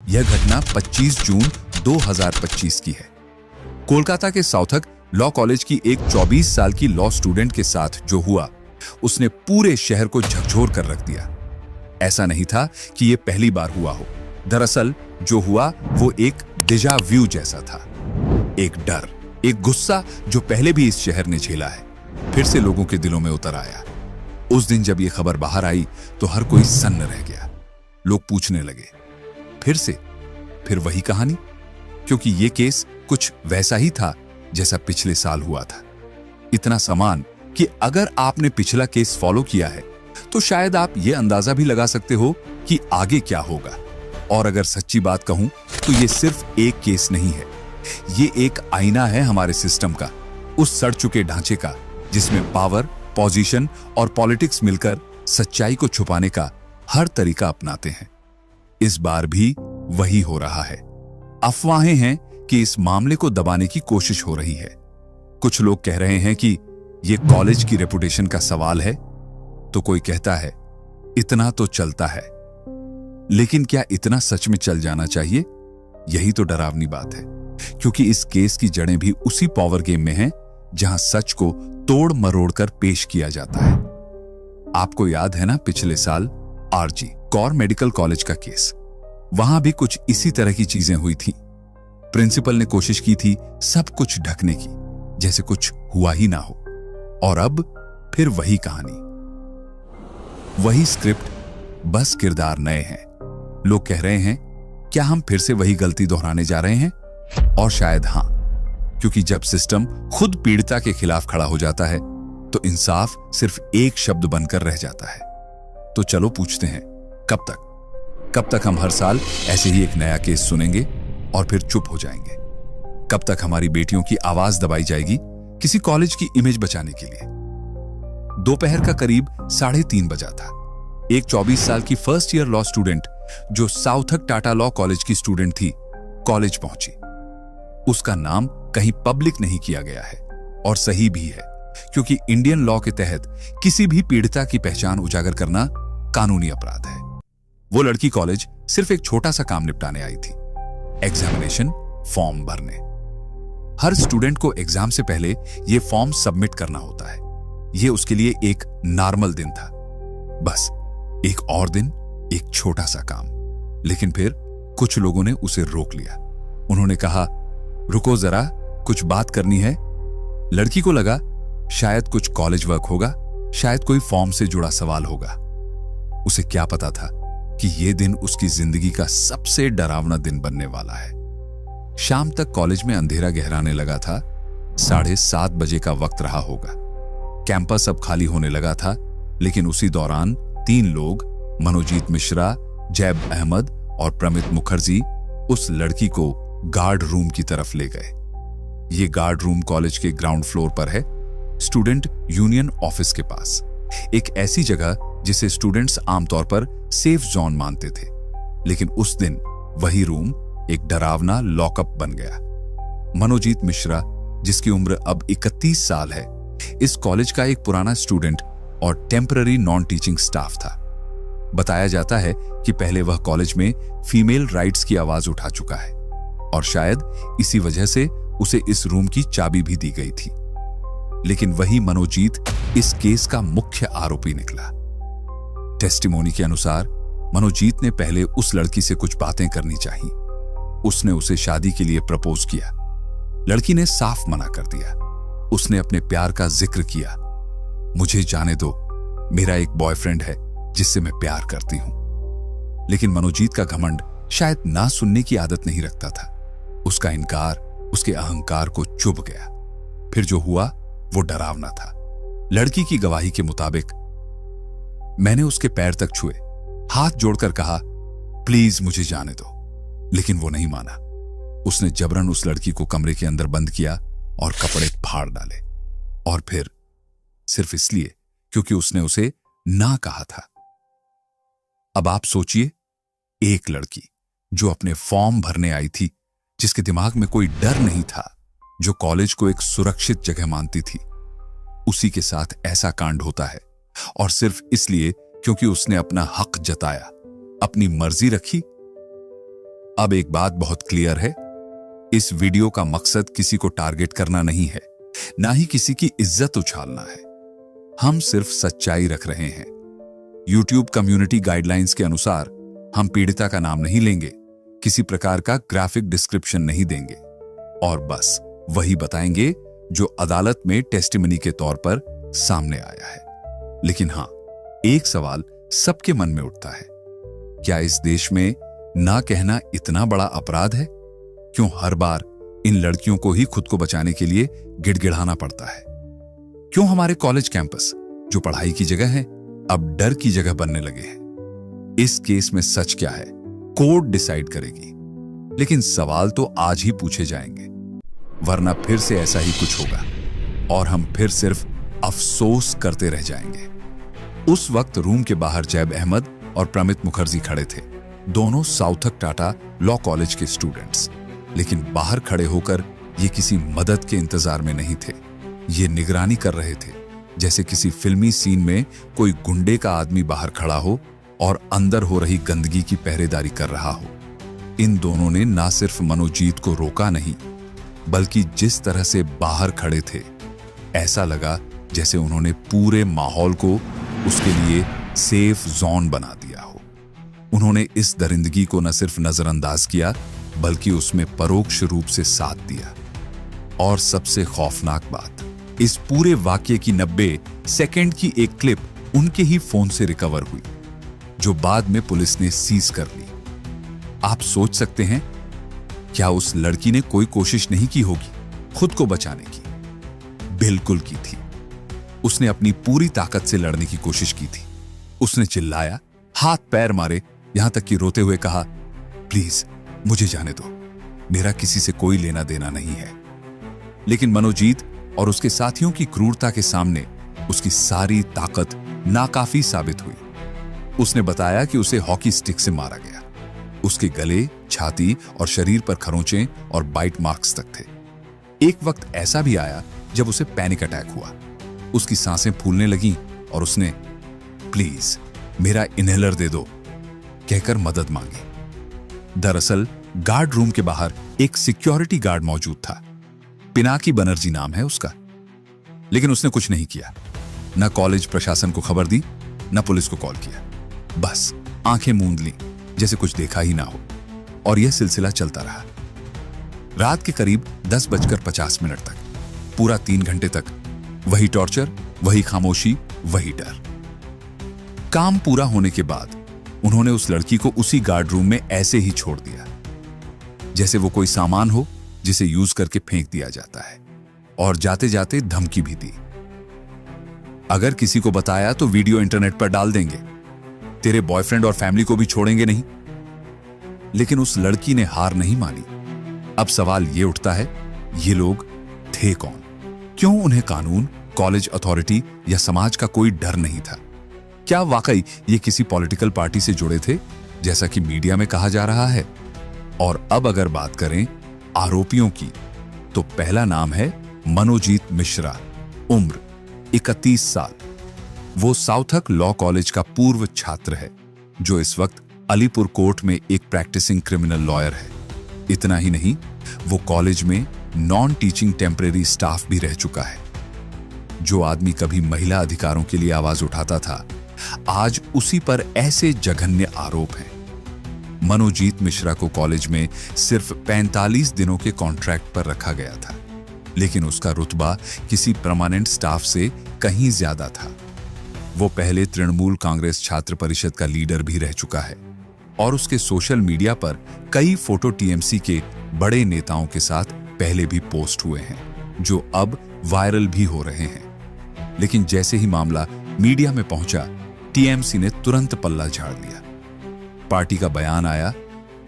यह घटना 25 जून 2025 की है। कोलकाता के साउथक लॉ कॉलेज की एक 24 साल की लॉ स्टूडेंट के साथ जो हुआ, उसने पूरे शहर को झकझोर कर रख दिया। ऐसा नहीं था कि यह पहली बार हुआ हो। दरअसल जो हुआ वो एक डेजा व्यू जैसा था। एक डर, एक गुस्सा जो पहले भी इस शहर ने झेला है, फिर से लोगों के दिलों में उतर आया। उस दिन जब यह खबर बाहर आई तो हर कोई सन्न रह गया। लोग पूछने लगे, फिर वही कहानी? क्योंकि यह केस कुछ वैसा ही था जैसा पिछले साल हुआ था। इतना समान कि अगर आपने पिछला केस फॉलो किया है तो शायद आप यह अंदाजा भी लगा सकते हो कि आगे क्या होगा। और अगर सच्ची बात कहूं तो यह सिर्फ एक केस नहीं है, ये एक आईना है हमारे सिस्टम का, उस सड़ चुके ढांचे का जिसमें पावर, पोजीशन और पॉलिटिक्स मिलकर सच्चाई को छुपाने का हर तरीका अपनाते हैं। इस बार भी वही हो रहा है। अफवाहें हैं कि इस मामले को दबाने की कोशिश हो रही है। कुछ लोग कह रहे हैं कि यह कॉलेज की रेपुटेशन का सवाल है, तो कोई कहता है इतना तो चलता है। लेकिन क्या इतना सच में चल जाना चाहिए? यही तो डरावनी बात है, क्योंकि इस केस की जड़ें भी उसी पावर गेम में हैं जहां सच को तोड़ मरोड़ कर पेश किया जाता है। आपको याद है ना पिछले साल आरजी कौर मेडिकल कॉलेज का केस? वहां भी कुछ इसी तरह की चीजें हुई थी। प्रिंसिपल ने कोशिश की थी सब कुछ ढकने की, जैसे कुछ हुआ ही ना हो। और अब फिर वही कहानी, वही स्क्रिप्ट, बस किरदार नए हैं। लोग कह रहे हैं क्या हम फिर से वही गलती दोहराने जा रहे हैं? और शायद हां, क्योंकि जब सिस्टम खुद पीड़िता के खिलाफ खड़ा हो जाता है तो इंसाफ सिर्फ एक शब्द बनकर रह जाता है। तो चलो पूछते हैं, कब तक हम हर साल ऐसे ही एक नया केस सुनेंगे और फिर चुप हो जाएंगे? कब तक हमारी बेटियों की आवाज दबाई जाएगी किसी कॉलेज की इमेज बचाने के लिए? दोपहर का करीब 3:30 बजा था। एक 24 साल की फर्स्ट ईयर लॉ स्टूडेंट जो साउथक टाटा लॉ कॉलेज की स्टूडेंट थी, कॉलेज पहुंची। उसका नाम कहीं पब्लिक नहीं किया गया है, और सही भी है, क्योंकि इंडियन लॉ के तहत किसी भी पीड़िता की पहचान उजागर करना कानूनी अपराध है। वो लड़की कॉलेज सिर्फ एक छोटा सा काम निपटाने आई थी, एग्जामिनेशन फॉर्म भरने। हर स्टूडेंट को एग्जाम से पहले यह फॉर्म सबमिट करना होता है। यह उसके लिए एक नॉर्मल दिन था, बस एक और दिन, एक छोटा सा काम। लेकिन फिर कुछ लोगों ने उसे रोक लिया। उन्होंने कहा, रुको जरा, कुछ बात करनी है। लड़की को लगा शायद कुछ कॉलेज वर्क होगा, शायद कोई फॉर्म से जुड़ा सवाल होगा। उसे क्या पता था कि यह दिन उसकी जिंदगी का सबसे डरावना दिन बनने वाला है। शाम तक कॉलेज में अंधेरा गहराने लगा था। 7:30 बजे का वक्त रहा होगा। कैंपस अब खाली होने लगा था, लेकिन उसी दौरान 3 लोग, मनोजीत मिश्रा, जैब अहमद और प्रमित मुखर्जी, उस लड़की को गार्ड रूम की तरफ ले गए। ये गार्ड रूम कॉलेज के ग्राउंड फ्लोर पर है, स्टूडेंट यूनियन ऑफिस के पास, एक ऐसी जगह जिसे स्टूडेंट्स आमतौर पर सेफ जोन मानते थे। लेकिन उस दिन वही रूम एक डरावना लॉकअप बन गया। मनोजीत मिश्रा, जिसकी उम्र अब 31 साल है, इस कॉलेज का एक पुराना स्टूडेंट और टेम्पररी नॉन टीचिंग स्टाफ था। बताया जाता है कि पहले वह कॉलेज में फीमेल राइट्स की आवाज उठा चुका है, और शायद इसी वजह से उसे इस रूम की चाबी भी दी गई थी। लेकिन वही मनोजीत इस केस का मुख्य आरोपी निकला। टेस्टिमोनी के अनुसार मनोजीत ने पहले उस लड़की से कुछ बातें करनी चाहिए। उसने उसे शादी के लिए प्रपोज किया। लड़की ने साफ मना कर दिया। उसने अपने प्यार का जिक्र किया, मुझे जाने दो, मेरा एक बॉयफ्रेंड है जिससे मैं प्यार करती हूं। लेकिन मनोजीत का घमंड शायद ना सुनने की आदत नहीं रखता था। उसका इनकार उसके अहंकार को चुभ गया। फिर जो हुआ वो डरावना था। लड़की की गवाही के मुताबिक, मैंने उसके पैर तक छुए, हाथ जोड़कर कहा, प्लीज मुझे जाने दो, लेकिन वो नहीं माना। उसने जबरन उस लड़की को कमरे के अंदर बंद किया और कपड़े फाड़ डाले, और फिर सिर्फ इसलिए क्योंकि उसने उसे ना कहा था। अब आप सोचिए, एक लड़की जो अपने फॉर्म भरने आई थी, जिसके दिमाग में कोई डर नहीं था, जो कॉलेज को एक सुरक्षित जगह मानती थी, उसी के साथ ऐसा कांड होता है, और सिर्फ इसलिए क्योंकि उसने अपना हक जताया, अपनी मर्जी रखी। अब एक बात बहुत क्लियर है, इस वीडियो का मकसद किसी को टारगेट करना नहीं है, ना ही किसी की इज्जत उछालना है। हम सिर्फ सच्चाई रख रहे हैं। YouTube कम्युनिटी गाइडलाइंस के अनुसार हम पीड़िता का नाम नहीं लेंगे, किसी प्रकार का ग्राफिक डिस्क्रिप्शन नहीं देंगे और बस वही बताएंगे जो अदालत में टेस्टिमनी के तौर पर सामने आया है। लेकिन हां, एक सवाल सबके मन में उठता है, क्या इस देश में ना कहना इतना बड़ा अपराध है? क्यों हर बार इन लड़कियों को ही खुद को बचाने के लिए गिड़गिड़ाना पड़ता है? क्यों हमारे कॉलेज कैंपस जो पढ़ाई की जगह है अब डर की जगह बनने लगे हैं? इस केस में सच क्या है, कोर्ट डिसाइड करेगी। लेकिन सवाल तो आज ही पूछे जाएंगे, वरना फिर से ऐसा ही कुछ होगा और हम फिर सिर्फ अफसोस करते रह जाएंगे। उस वक्त रूम के बाहर जैब अहमद और प्रमित मुखर्जी खड़े थे, दोनों साउथक टाटा लॉ कॉलेज के स्टूडेंट्स। लेकिन बाहर खड़े होकर ये किसी मदद के इंतजार में नहीं थे, ये निगरानी कर रहे थे, जैसे किसी फिल्मी सीन में कोई गुंडे का आदमी बाहर खड़ा हो और अंदर हो रही गंदगी की पहरेदारी कर रहा हो। इन दोनों ने ना सिर्फ मनोजीत को रोका नहीं, बल्कि जिस तरह से बाहर खड़े थे, ऐसा लगा जैसे उन्होंने पूरे माहौल को उसके लिए सेफ जोन बना दिया हो। उन्होंने इस दरिंदगी को न सिर्फ नजरअंदाज किया, बल्कि उसमें परोक्ष रूप से साथ दिया। और सबसे खौफनाक बात, इस पूरे वाकये की 90 सेकंड की एक क्लिप उनके ही फोन से रिकवर हुई, जो बाद में पुलिस ने सीज कर ली। आप सोच सकते हैं, क्या उस लड़की ने कोई कोशिश नहीं की होगी खुद को बचाने की? बिल्कुल की थी। उसने अपनी पूरी ताकत से लड़ने की कोशिश की थी। उसने चिल्लाया, हाथ पैर मारे, यहां तक कि रोते हुए कहा, प्लीज मुझे जाने दो, मेरा किसी से कोई लेना देना नहीं है। लेकिन मनोजीत और उसके साथियों की क्रूरता के सामने उसकी सारी ताकत नाकाफी साबित हुई। उसने बताया कि उसे हॉकी स्टिक से मारा गया। उसके गले, छाती और शरीर पर खरोंचें और बाइट मार्क्स तक थे। एक वक्त ऐसा भी आया जब उसे पैनिक अटैक हुआ। उसकी सांसें फूलने लगीं और उसने प्लीज मेरा इनहेलर दे दो कहकर मदद मांगी। दरअसल गार्ड रूम के बाहर एक सिक्योरिटी गार्ड मौजूद था। पिनाकी बनर्जी नाम है उसका। लेकिन उसने कुछ नहीं किया, न कॉलेज प्रशासन को खबर दी, न पुलिस को कॉल किया। बस आंखें मूंद ली जैसे कुछ देखा ही ना हो। और यह सिलसिला चलता रहा। रात के करीब 10:50 तक, पूरा 3 घंटे तक वही टॉर्चर, वही खामोशी, वही डर। काम पूरा होने के बाद उन्होंने उस लड़की को उसी गार्ड रूम में ऐसे ही छोड़ दिया, जैसे वो कोई सामान हो जिसे यूज करके फेंक दिया जाता है। और जाते जाते धमकी भी दी, अगर किसी को बताया तो वीडियो इंटरनेट पर डाल देंगे, तेरे बॉयफ्रेंड और फैमिली को भी छोड़ेंगे नहीं। लेकिन उस लड़की ने हार नहीं मानी। अब सवाल यह उठता है, ये लोग थे कौन? क्यों उन्हें कानून, कॉलेज अथॉरिटी या समाज का कोई डर नहीं था? क्या वाकई ये किसी पॉलिटिकल पार्टी से जुड़े थे, जैसा कि मीडिया में कहा जा रहा है? और अब अगर बात करें आरोपियों की, तो पहला नाम है मनोजीत मिश्रा, उम्र 31 साल। वो साउथक लॉ कॉलेज का पूर्व छात्र है, जो इस वक्त अलीपुर कोर्ट में एक प्रैक्टिसिंग क्रिमिनल लॉयर है। इतना ही नहीं, वो कॉलेज में नॉन टीचिंग टेम्परेरी स्टाफ भी रह चुका है। जो आदमी कभी महिला अधिकारों के लिए आवाज उठाता था, आज उसी पर ऐसे जघन्य आरोप हैं। मनोजीत मिश्रा को कॉलेज में सिर्फ 45 दिनों के कॉन्ट्रैक्ट पर रखा गया था, लेकिन उसका रुतबा किसी परमानेंट स्टाफ से कहीं ज्यादा था। वो पहले तृणमूल कांग्रेस छात्र परिषद का लीडर भी रह चुका है और उसके सोशल मीडिया पर कई फोटो टीएमसी के बड़े नेताओं के साथ पहले भी पोस्ट हुए हैं, जो अब वायरल भी हो रहे हैं। लेकिन जैसे ही मामला मीडिया में पहुंचा, टीएमसी ने तुरंत पल्ला झाड़ लिया। पार्टी का बयान आया,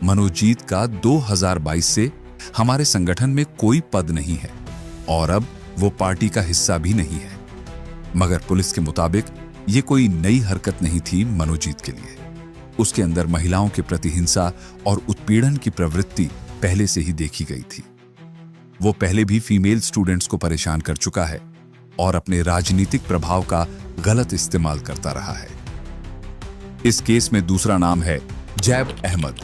मनोजीत का 2022 से हमारे संगठन में कोई पद नहीं है और अब वो पार्टी का हिस्सा भी नहीं है। मगर पुलिस के मुताबिक ये कोई नई हरकत नहीं थी मनोजीत के लिए। उसके अंदर महिलाओं के प्रति हिंसा और उत्पीड़न की प्रवृत्ति पहले से ही देखी गई थी। वो पहले भी फीमेल स्टूडेंट्स को परेशान कर चुका है और अपने राजनीतिक प्रभाव का गलत इस्तेमाल करता रहा है। इस केस में दूसरा नाम है जैब अहमद,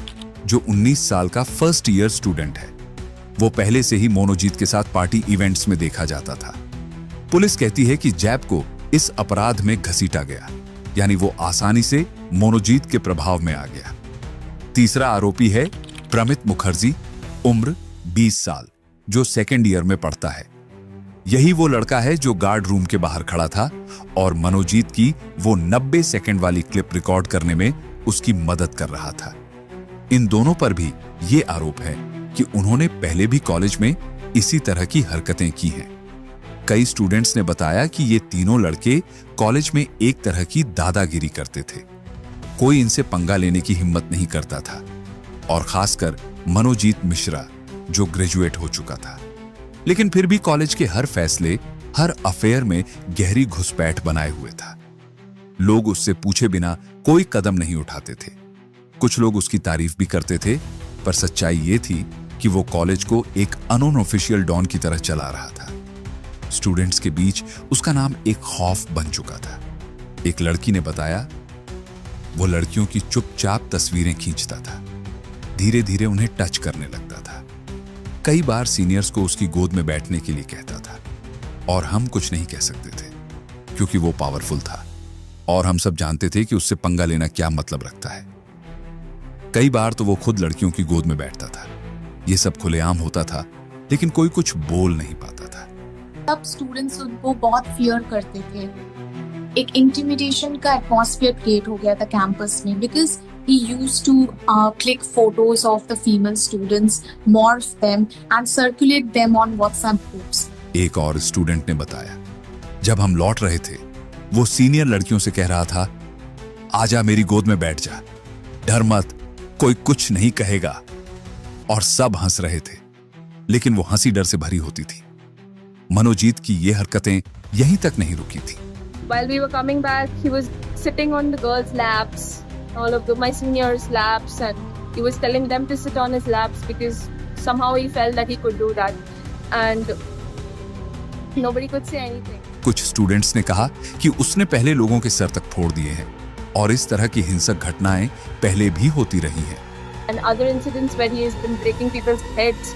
जो 19 साल का फर्स्ट ईयर स्टूडेंट है। वो पहले से ही मोनोजीत के साथ पार्टी इवेंट्स में देखा जाता था। पुलिस कहती है कि जैब को इस अपराध में घसीटा गया, यानी वो आसानी से मोनोजीत के प्रभाव में आ गया। तीसरा आरोपी है प्रमित मुखर्जी, उम्र 20 साल, जो सेकेंड ईयर में पढ़ता है। यही वो लड़का है जो गार्ड रूम के बाहर खड़ा था और मनोजीत की वो 90 सेकंड वाली क्लिप रिकॉर्ड करने में उसकी मदद कर रहा था। इन दोनों पर भी ये आरोप है कि उन्होंने पहले भी कॉलेज में इसी तरह की हरकतें की हैं। कई स्टूडेंट्स ने बताया कि ये तीनों लड़के कॉलेज में एक तरह की दादागिरी करते थे। कोई इनसे पंगा लेने की हिम्मत नहीं करता था, और खासकर मनोजीत मिश्रा, जो ग्रेजुएट हो चुका था। लेकिन फिर भी कॉलेज के हर फैसले, हर अफेयर में गहरी घुसपैठ बनाए हुए था। लोग उससे पूछे बिना कोई कदम नहीं उठाते थे। कुछ लोग उसकी तारीफ भी करते थे, पर सच्चाई ये थी कि वो कॉलेज को एक अनऑफिशियल डॉन की तरह चला रहा था। स्टूडेंट्स के बीच उसका नाम एक खौफ बन चुका था। एक लड़की ने बताया, वो लड़कियों की चुपचाप तस्वीरें खींचता था, धीरे धीरे उन्हें टच करने लगता था। कई बार सीनियर्स को उसकी गोद में बैठने के लिए कहता था, और हम कुछ नहीं कह सकते थे क्योंकि वो पावरफुल था, और हम सब जानते थे कि उससे पंगा लेना क्या मतलब रखता है। कई बार तो वो खुद लड़कियों की गोद में बैठता था। ये सब खुलेआम होता था, लेकिन कोई कुछ बोल नहीं पाता था। सब स्टूडेंट्स उनको बहुत फियर करते थे। एक इंटिमिडेशन का एटमॉस्फेयर क्रिएट हो गया था कैंपस में, because he used to click photos of the female students, morph them and circulate them on WhatsApp groups. एक और स्टूडेंट ने बताया, जब हम लौट रहे थे, वो सीनियर लड़कियों से कह रहा था, आजा मेरी गोद में बैठ जा, डर मत, कोई कुछ नहीं कहेगा। और सब हंस रहे थे, लेकिन वो हंसी डर से भरी होती थी। मनोजीत की ये हरकतें यहीं तक नहीं रुकी थी। While we were coming back, he was sitting on the girls' laps, all of my seniors' laps, and he was telling them to sit on his laps because somehow he felt that he could do that, and nobody could say anything. कुछ students ने कहा कि उसने पहले लोगों के sir तक फोड़ दिए हैं, और इस तरह की हिंसक घटनाएं पहले भी होती रही हैं। And other incidents where he has been breaking people's heads,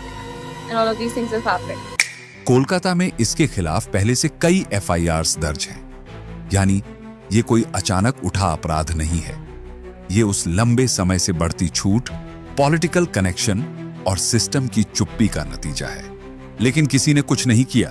and all of these things have happened. Kolkata में इसके खिलाफ पहले से कई FIRs दर्ज हैं, यानी ये कोई अचानक उठा अपराध नहीं है। ये उस लंबे समय से बढ़ती छूट, पॉलिटिकल कनेक्शन और सिस्टम की चुप्पी का नतीजा है। लेकिन किसी ने कुछ नहीं किया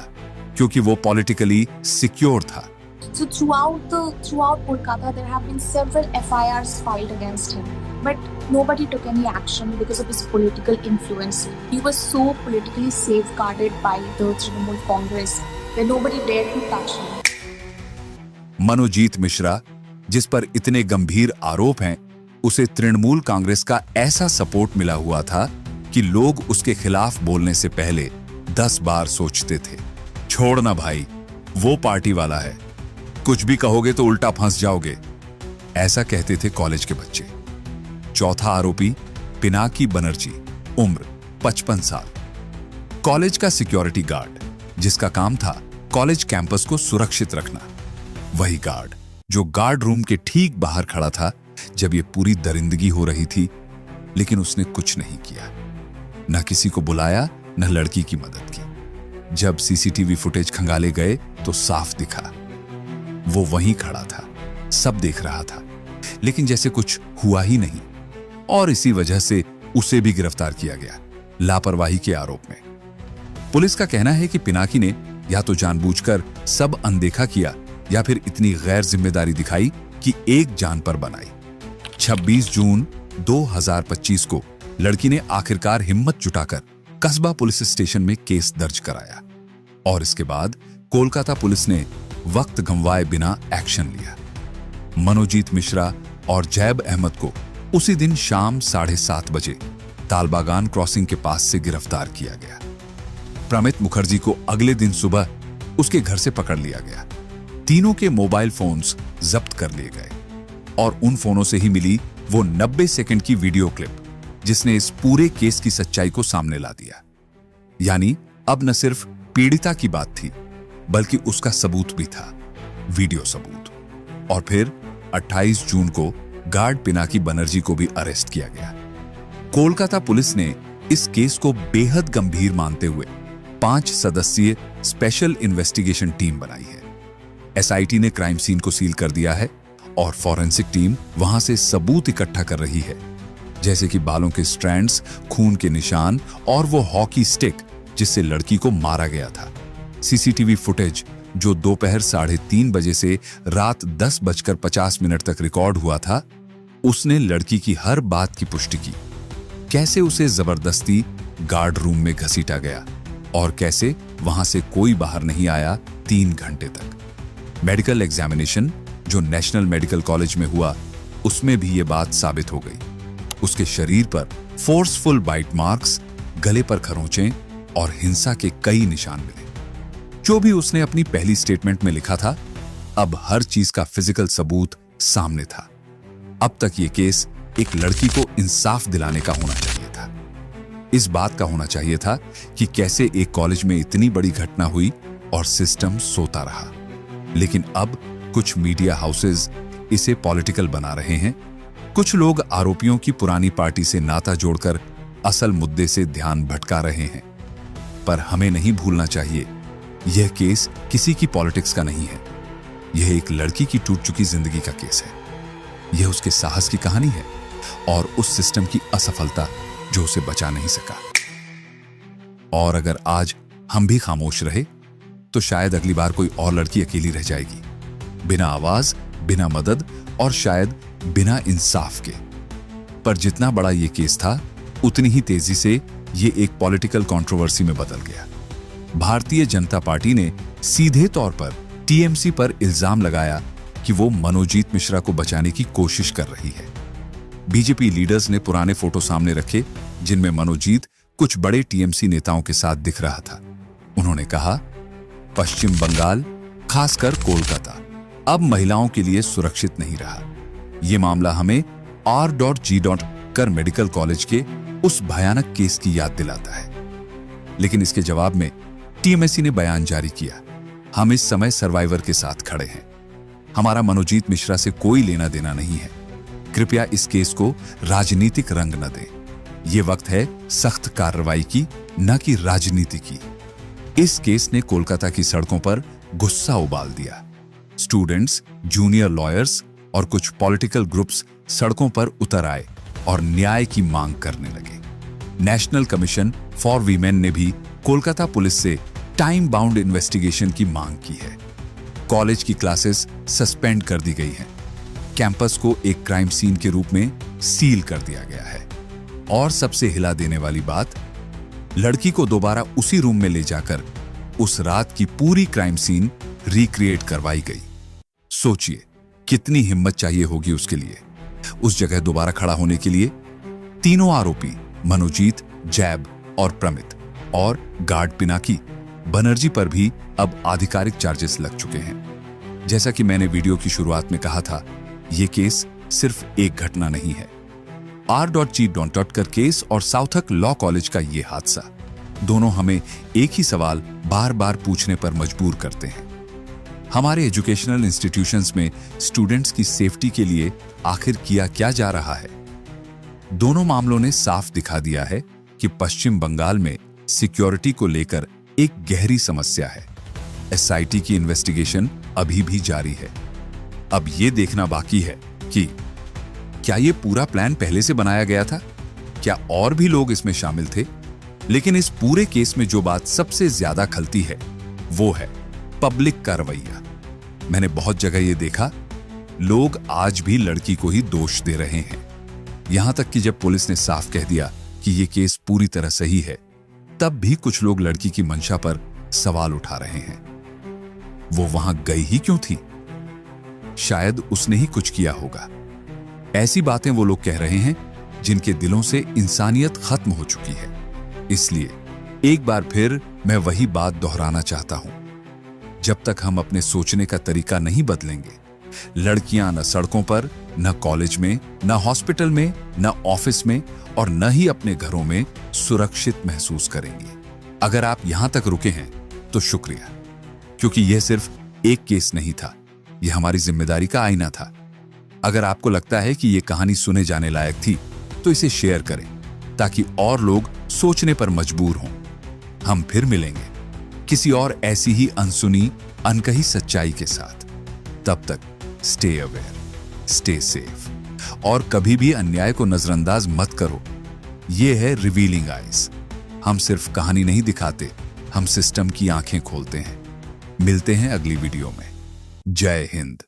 क्योंकि वो पॉलिटिकली सिक्योर था। So throughout Kolkata, there have been several FIRs filed against him, but nobody took any action because of his political influence. He was so politically safeguarded by the Trinamool Congress that nobody dared to touch him. Manojit Mishra, जिस पर इतने गंभीर आरोप हैं, उसे तृणमूल कांग्रेस का ऐसा support मिला हुआ था कि लोग उसके खिलाफ बोलने से पहले 10 बार सोचते थे। छोड़ना भाई, वो पार्टी वाला है, कुछ भी कहोगे तो उल्टा फंस जाओगे, ऐसा कहते थे कॉलेज के बच्चे। चौथा आरोपी पिनाकी बनर्जी, उम्र 55 साल, कॉलेज का सिक्योरिटी गार्ड, जिसका काम था कॉलेज कैंपस को सुरक्षित रखना। वही गार्ड जो गार्ड रूम के ठीक बाहर खड़ा था जब ये पूरी दरिंदगी हो रही थी, लेकिन उसने कुछ नहीं किया, न किसी को बुलाया, न लड़की की मदद की। जब CCTV फुटेज खंगाले गए तो साफ दिखा, वो वहीं खड़ा था, सब देख रहा था, लेकिन जैसे कुछ हुआ ही नहीं। और इसी वजह से उसे भी गिरफ्तार किया गया, लापरवाही के आरोप में। पुलिस का कहना है कि पिनाकी ने या तो जानबूझकर सब अनदेखा किया या फिर इतनी गैर जिम्मेदारी दिखाई कि एक जान पर बनाई। 26 जून 2025 को लड़की ने आखिरकार हिम्मत जुटाकर कस्बा पुलिस स्टेशन में केस दर्ज कराया, और इसके बाद कोलकाता पुलिस ने वक्त गंवाए बिना एक्शन लिया। मनोजीत मिश्रा और जैब अहमद को उसी दिन शाम 7:30 बजे तालबागान क्रॉसिंग के पास से गिरफ्तार किया गया। प्रमित मुखर्जी को अगले दिन सुबह उसके घर से पकड़ लिया गया। तीनों के मोबाइल फोन्स जब्त कर लिए गए, और उन फोनों से ही मिली वो 90 सेकंड की वीडियो क्लिप, जिसने इस पूरे केस की सच्चाई को सामने ला दिया। यानी अब न सिर्फ पीड़िता की बात थी, बल्कि उसका सबूत भी था, वीडियो सबूत। और फिर 28 जून को गार्ड पिनाकी बनर्जी को भी अरेस्ट किया गया। कोलकाता पुलिस ने इस केस को बेहद गंभीर मानते हुए 5 सदस्यीय स्पेशल इन्वेस्टिगेशन टीम बनाई है। एसआईटी ने क्राइम सीन को सील कर दिया है और फॉरेंसिक टीम वहां से सबूत इकट्ठा कर रही है, जैसे कि बालों के स्ट्रैंड्स, खून के निशान और वो हॉकी स्टिक जिससे लड़की को मारा गया था। सीसीटीवी फुटेज जो दोपहर 3:30 बजे से रात 10:50 तक रिकॉर्ड हुआ था, उसने लड़की की हर बात की पुष्टि की। कैसे उसे जबरदस्ती गार्ड रूम में घसीटा गया और कैसे वहां से कोई बाहर नहीं आया 3 घंटे तक। मेडिकल एग्जामिनेशन जो नेशनल मेडिकल कॉलेज में हुआ, उसमें भी यह बात साबित हो गई। उसके शरीर पर फोर्सफुल बाइट मार्क्स, गले पर खरोंचें और हिंसा के कई निशान मिले। जो भी उसने अपनी पहली स्टेटमेंट में लिखा था, अब हर चीज का फिजिकल सबूत सामने था। अब तक यह केस एक लड़की को इंसाफ दिलाने का होना चाहिए था। इस बात का होना चाहिए था कि कैसे एक कॉलेज में इतनी बड़ी घटना हुई और सिस्टम सोता रहा। लेकिन अब कुछ मीडिया हाउसेस इसे पॉलिटिकल बना रहे हैं। कुछ लोग आरोपियों की पुरानी पार्टी से नाता जोड़कर असल मुद्दे से ध्यान भटका रहे हैं। पर हमें नहीं भूलना चाहिए, यह केस किसी की पॉलिटिक्स का नहीं है। यह एक लड़की की टूट चुकी जिंदगी का केस है। यह उसके साहस की कहानी है और उस सिस्टम की असफलता जो उसे बचा नहीं सका। और अगर आज हम भी खामोश रहे तो शायद अगली बार कोई और लड़की अकेली रह जाएगी, बिना आवाज, बिना मदद और शायद बिना इंसाफ के। पर जितना बड़ा यह केस था, उतनी ही तेजी से यह एक पॉलिटिकल कंट्रोवर्सी में बदल गया। भारतीय जनता पार्टी ने सीधे तौर पर टीएमसी पर इल्जाम लगाया कि वो मनोजीत मिश्रा को बचाने की कोशिश कर रही है। बीजेपी लीडर्स ने पुराने फोटो सामने रखे जिनमें मनोजीत कुछ बड़े टीएमसी नेताओं के साथ दिख रहा था। उन्होंने कहा, पश्चिम बंगाल, खासकर कोलकाता, अब महिलाओं के लिए सुरक्षित नहीं रहा। यह मामला हमें R.G. कर मेडिकल कॉलेज के उस भयानक केस की याद दिलाता है। लेकिन इसके जवाब में टीएमसी ने बयान जारी किया, हम इस समय सर्वाइवर के साथ खड़े हैं। हमारा मनोजीत मिश्रा से कोई लेना देना नहीं है। कृपया इस केस को राजनीतिक रंग न दें। यह वक्त है सख्त कार्रवाई की, न कि राजनीति की। इस केस ने कोलकाता की सड़कों पर गुस्सा उबाल दिया। स्टूडेंट्स, जूनियर लॉयर्स और कुछ पॉलिटिकल ग्रुप्स सड़कों पर उतर आए और न्याय की मांग करने लगे। नेशनल कमीशन फॉर वीमेन ने भी कोलकाता पुलिस से टाइम बाउंड इन्वेस्टिगेशन की मांग की है। कॉलेज की क्लासेस सस्पेंड कर दी गई हैं। कैंपस को एक क्राइम सीन के रूप में सील कर दिया गया है। और सबसे हिला देने वाली बात, लड़की को दोबारा उसी रूम में ले जाकर उस रात की पूरी क्राइम सीन रिक्रिएट करवाई गई। सोचिए कितनी हिम्मत चाहिए होगी उसके लिए, उस जगह दोबारा खड़ा होने के लिए। तीनों आरोपी मनोजीत, जैब और प्रमित और गार्ड पिनाकी बनर्जी पर भी अब आधिकारिक चार्जेस लग चुके हैं। जैसा कि मैंने वीडियो की शुरुआत में कहा था, यह केस सिर्फ एक घटना नहीं है। R.G. कर केस और साउथक लॉ कॉलेज का यह हादसा, दोनों हमें एक ही सवाल बार बार पूछने पर मजबूर करते हैं। हमारे एजुकेशनल इंस्टीट्यूशंस में स्टूडेंट्स की सेफ्टी के लिए आखिर किया क्या जा रहा है? दोनों मामलों ने साफ दिखा दिया है कि पश्चिम बंगाल में सिक्योरिटी को लेकर एक गहरी समस्या है। एसआईटी की इन्वेस्टिगेशन अभी भी जारी है। अब यह देखना बाकी है कि क्या यह पूरा प्लान पहले से बनाया गया था? क्या और भी लोग इसमें शामिल थे? लेकिन इस पूरे केस में जो बात सबसे ज्यादा खलती है, वो है पब्लिक का रवैया। मैंने बहुत जगह यह देखा, लोग आज भी लड़की को ही दोष दे रहे हैं। यहां तक कि जब पुलिस ने साफ कह दिया कि यह केस पूरी तरह सही है, तब भी कुछ लोग लड़की की मंशा पर सवाल उठा रहे हैं। वो वहां गई ही क्यों थी? शायद उसने ही कुछ किया होगा। ऐसी बातें वो लोग कह रहे हैं जिनके दिलों से इंसानियत खत्म हो चुकी है। इसलिए एक बार फिर मैं वही बात दोहराना चाहता हूं, जब तक हम अपने सोचने का तरीका नहीं बदलेंगे, लड़कियां न सड़कों पर, न कॉलेज में, न हॉस्पिटल में, न ऑफिस में और न ही अपने घरों में सुरक्षित महसूस करेंगी। अगर आप यहां तक रुके हैं तो शुक्रिया, क्योंकि यह सिर्फ एक केस नहीं था, यह हमारी जिम्मेदारी का आईना था। अगर आपको लगता है कि यह कहानी सुने जाने लायक थी तो इसे शेयर करें, ताकि और लोग सोचने पर मजबूर हों। हम फिर मिलेंगे किसी और ऐसी ही अनसुनी, अनकही सच्चाई के साथ। तब तक स्टे अवेयर, स्टे सेफ और कभी भी अन्याय को नजरअंदाज मत करो। यह है रिवीलिंग आइज। हम सिर्फ कहानी नहीं दिखाते, हम सिस्टम की आंखें खोलते हैं। मिलते हैं अगली वीडियो में। जय हिंद।